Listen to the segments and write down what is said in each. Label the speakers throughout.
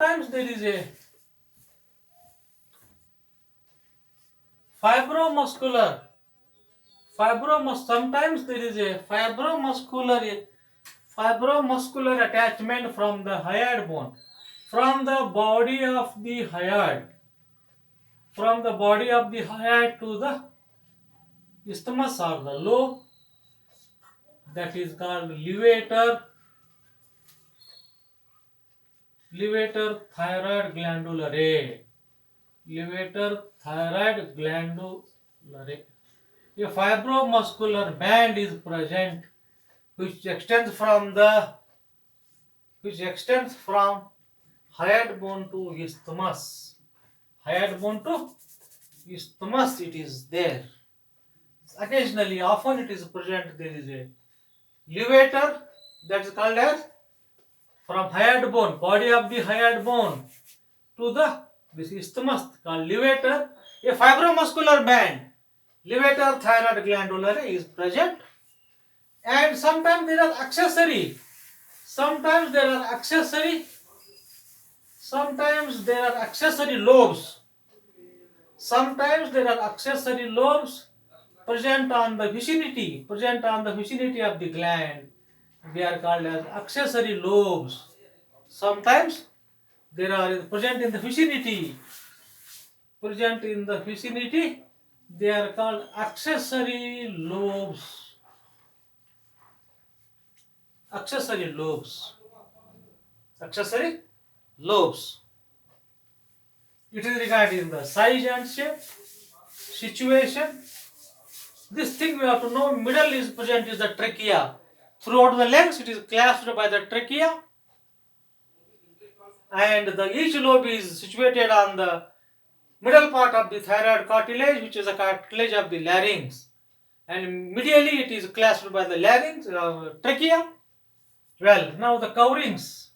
Speaker 1: Sometimes there is a fibromuscular sometimes there is a fibromuscular attachment from the hyoid bone, from the body of the hyoid to the isthmus or the lobe, that is called levator thyroid glandulare. Levator thyroid glandulare. A fibromuscular band is present which extends from hyoid bone to isthmus. Hyoid bone to isthmus, it is there. Occasionally, often it is present. There is a levator that is called as from hyoid bone, body of the hyoid bone to the this isthmus called levator. A fibromuscular band, levator thyroid glandulare, is present, and sometimes there are accessory. Sometimes there are accessory. Sometimes there are accessory lobes. Sometimes there are accessory lobes present on the vicinity of the gland. They are called as accessory lobes. Sometimes they are present in the vicinity. They are called accessory lobes. Accessory lobes. Accessory lobes. It is regarding the size and shape, situation. This thing we have to know. Middle is present is the trachea. Throughout the length, it is clasped by the trachea, and each lobe is situated on the middle part of the thyroid cartilage, which is a cartilage of the larynx, and medially it is clasped by the larynx, trachea. Well, now the coverings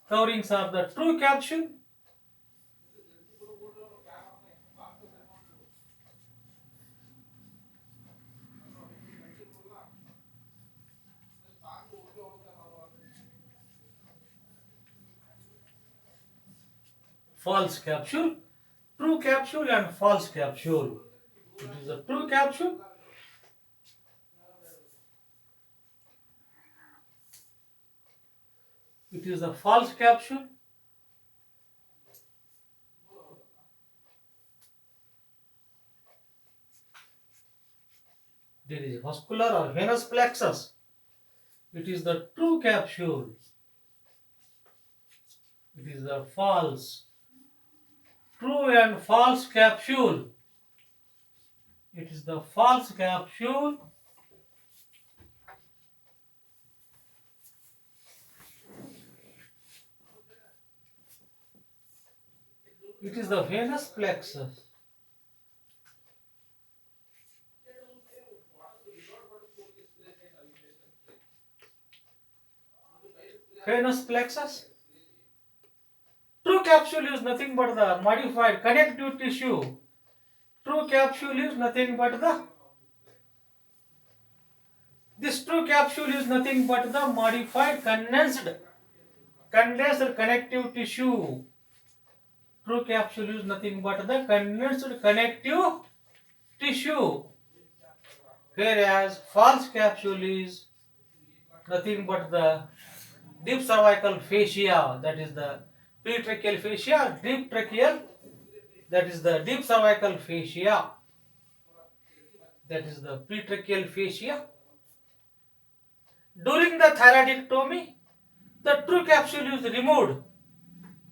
Speaker 1: of the true capsule. False capsule, true capsule, and false capsule. It is a true capsule. It is a false capsule. There is muscular or venous plexus. It is the true capsule. It is the false. True and false capsule. It is the false capsule. It is the venous plexus. Venous plexus. True capsule is nothing but the modified connective tissue. True capsule is nothing but the modified condensed connective tissue. True capsule is nothing but the condensed connective tissue, whereas false capsule is nothing but the deep cervical fascia, that is the pretracheal fascia, deep tracheal, that is the deep cervical fascia, that is the pretracheal fascia. During the thyroidectomy, the true capsule is removed.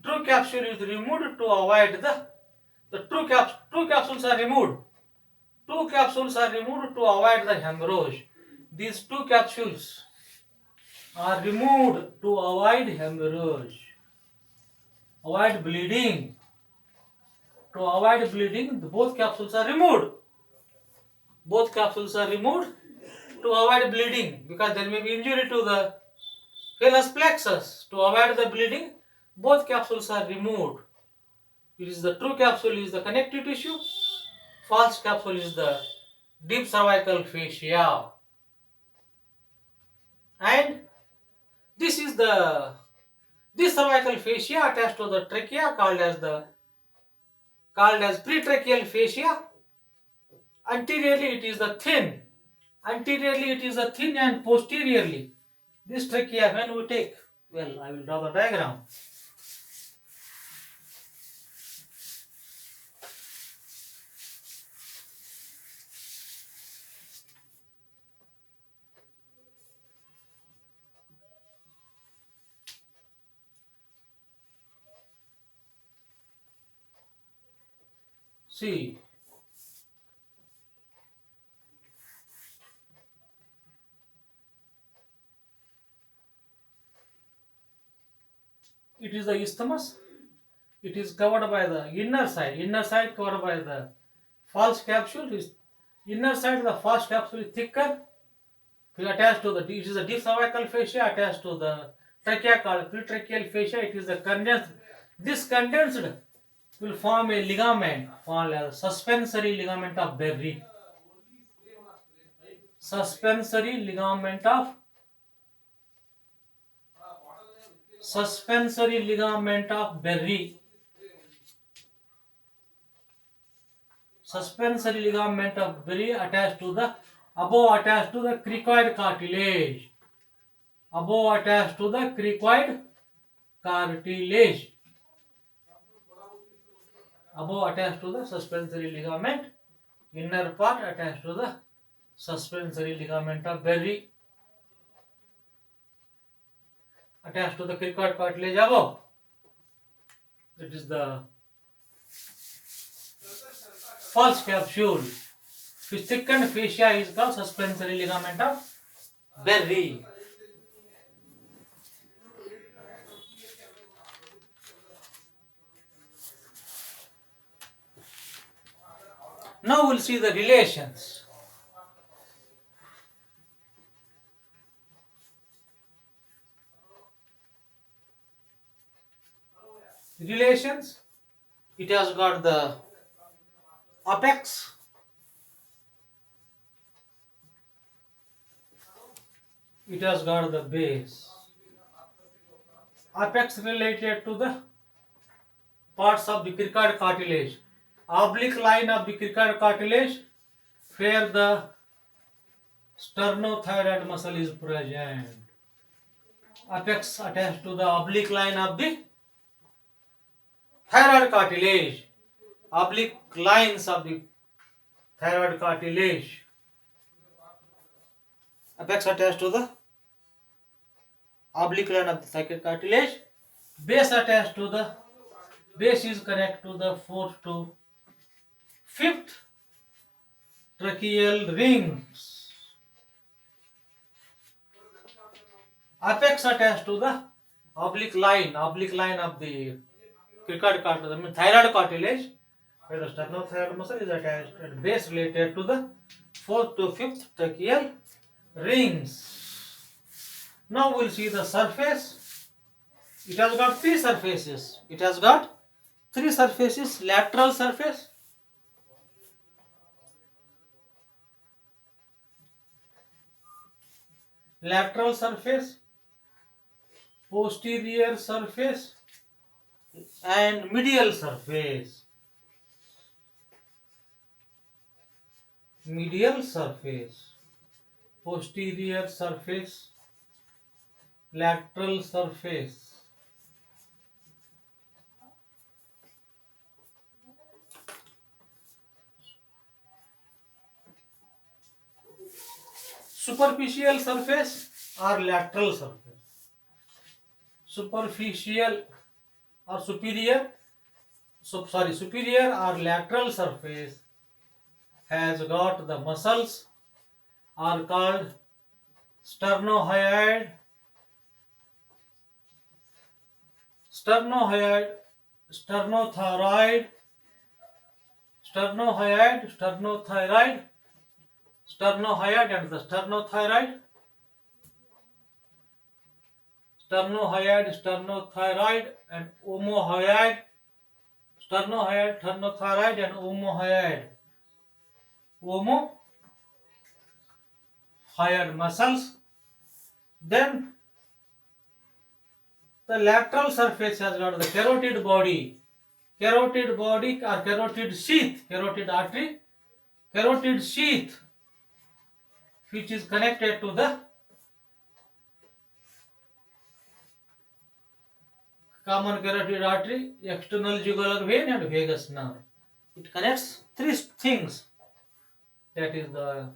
Speaker 1: True capsule is removed to avoid the true capsules are removed. Two capsules are removed to avoid the hemorrhage. These two capsules are removed to avoid hemorrhage, avoid bleeding. To avoid bleeding, both capsules are removed. Both capsules are removed to avoid bleeding, because there may be injury to the venous plexus. To avoid the bleeding, both capsules are removed. It is the true capsule is the connective tissue. False capsule is the deep cervical fascia. And this is the This cervical fascia attached to the trachea called as pretracheal fascia. Anteriorly it is the thin. Anteriorly it is the thin, and posteriorly this trachea, when we take, well, I will draw the diagram. See, it is the isthmus. It is covered by the inner side covered by the false capsule. Is inner side, the false capsule is thicker. It attached to the, it is a deep cervical fascia attached to the trachea called pretracheal fascia. It is the condensed. This condensed will form a ligament called a suspensory ligament of Berry. Suspensory ligament of Berry. Suspensory ligament of Berry attached to the cricoid cartilage. Above attached to the cricoid cartilage. Above attached to the suspensory ligament. Inner part attached to the suspensory ligament of Berry. Attached to the cricoid cartilage above. That is the false capsule. Which thickened fascia is called suspensory ligament of Berry. Now we'll see the relations. Relations. It has got the apex. It has got the base. Apex related to the parts of the cricoid cartilage. Oblique line of the cricoid cartilage where the sternothyroid muscle is present. Apex attached to the oblique line of the thyroid cartilage. Oblique lines of the thyroid cartilage. Apex attached to the oblique line of the thyroid cartilage. Base attached to the base is connected to the fourth to fifth tracheal rings. Apex attached to the oblique line of the cricoid cartilage, I mean thyroid cartilage, where the sternothyroid muscle is attached, and base related to the fourth to fifth tracheal rings. Now we'll see the surface. It has got three surfaces. Lateral surface, posterior surface, and medial surface. Posterior surface, lateral surface. Superficial surface or lateral surface. Superior or lateral surface has got the muscles are called sternothyroid, sternothyroid, sternothyroid, and the sternothyroid, and omohyoid, sternothyroid and omohyoid muscles. Then The lateral surface has got the carotid body or carotid sheath, carotid artery, carotid sheath, which is connected to the common carotid artery, external jugular vein, and vagus nerve. It connects three things. That is the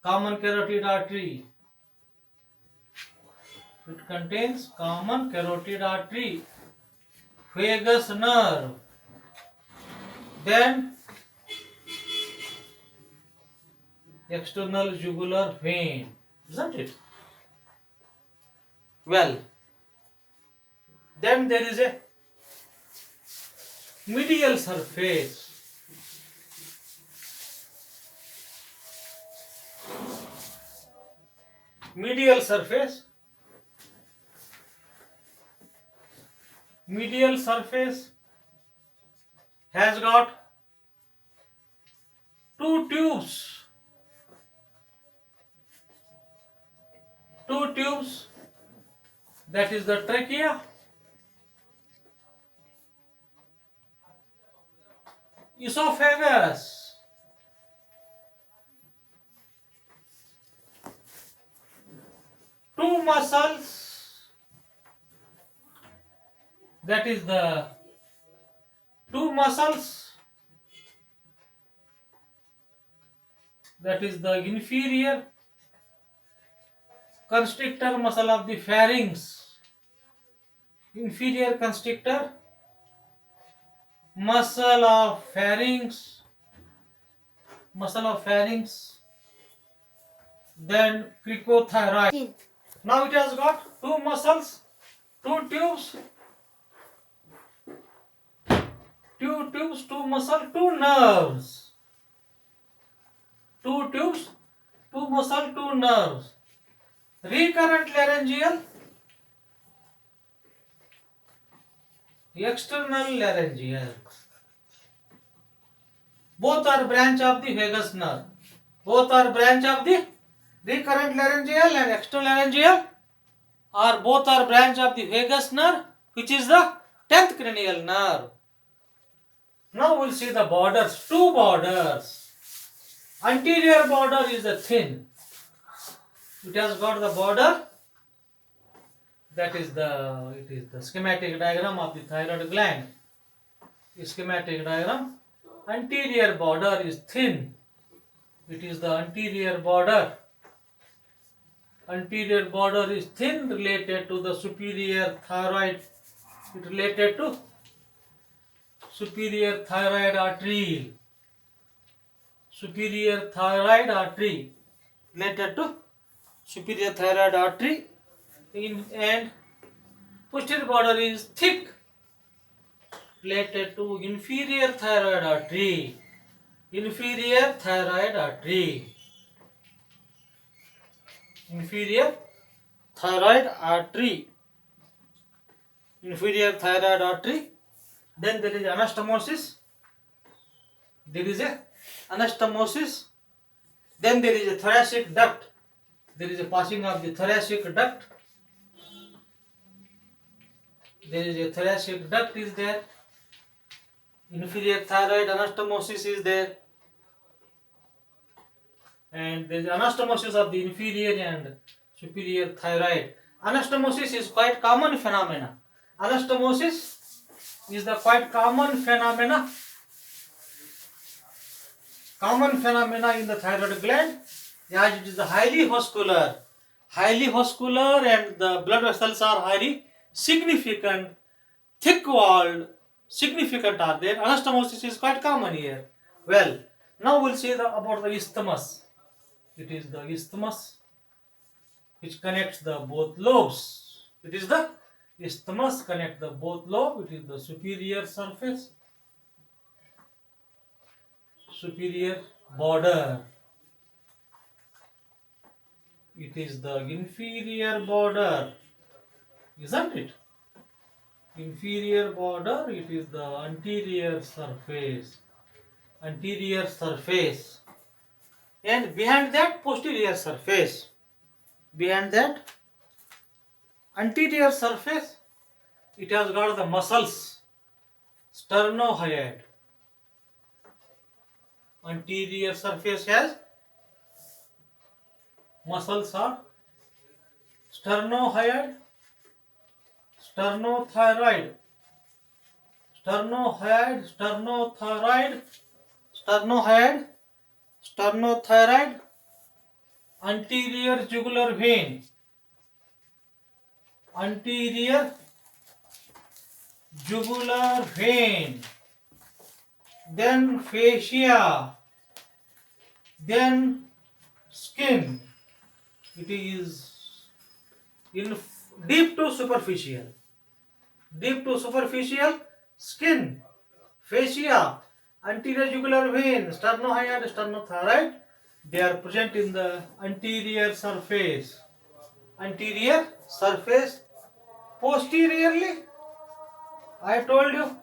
Speaker 1: common carotid artery. It contains common carotid artery, vagus nerve, then external jugular vein, isn't it? Well, then there is a medial surface. Medial surface has got two tubes. That is the trachea, esophagus, two muscles, that is the two muscles, that is the inferior constrictor muscle of the pharynx, inferior constrictor muscle of pharynx, then cricothyroid. Now it has got two muscles, two tubes, two muscle, two nerves. Two tubes, two muscle, two nerves. Recurrent laryngeal, external laryngeal. Both are branch of the vagus nerve. Both are branch of the recurrent laryngeal and external laryngeal, or both are branch of the vagus nerve, which is the 10th cranial nerve. Now we'll see the borders. Two borders. Anterior border is the thin. It has got the border. That is the schematic diagram of the thyroid gland. The schematic diagram. Anterior border is thin. It is the anterior border. Anterior border is thin, related to the superior thyroid. It related to superior thyroid artery. Superior thyroid artery, related to superior thyroid artery, and posterior border is thick, related to inferior thyroid artery. Inferior thyroid artery. Inferior thyroid artery. Inferior thyroid artery. Then there is anastomosis. Then there is a thoracic duct. There is a passing of the thoracic duct. There is a thoracic duct is there. Inferior thyroid anastomosis is there. And there is anastomosis of the inferior and superior thyroid. Anastomosis is quite common phenomena. Anastomosis is the quite common phenomena in the thyroid gland, as it is the highly vascular, and the blood vessels are highly significant, thick walled, significant are there. Anastomosis is quite common here. Well, now we'll see about the isthmus. It is the isthmus which connects the both lobes. It is the isthmus connect the both lobe. It is the superior surface, superior border. It is the inferior border, isn't it? Inferior border, it is the anterior surface. And behind that, posterior surface. Behind that, Anterior surface, it has got the muscles, sternohyoid. Anterior surface has muscles are sternohyoid, sternothyroid, sternohyoid, sternothyroid, sternohyoid, sternothyroid, anterior jugular vein, anterior jugular vein, then fascia, then skin. It is in deep to superficial, skin, fascia, anterior jugular vein, sternohyoid, sternothyroid. They are present in the anterior surface. Anterior surface. Posteriorly, I told you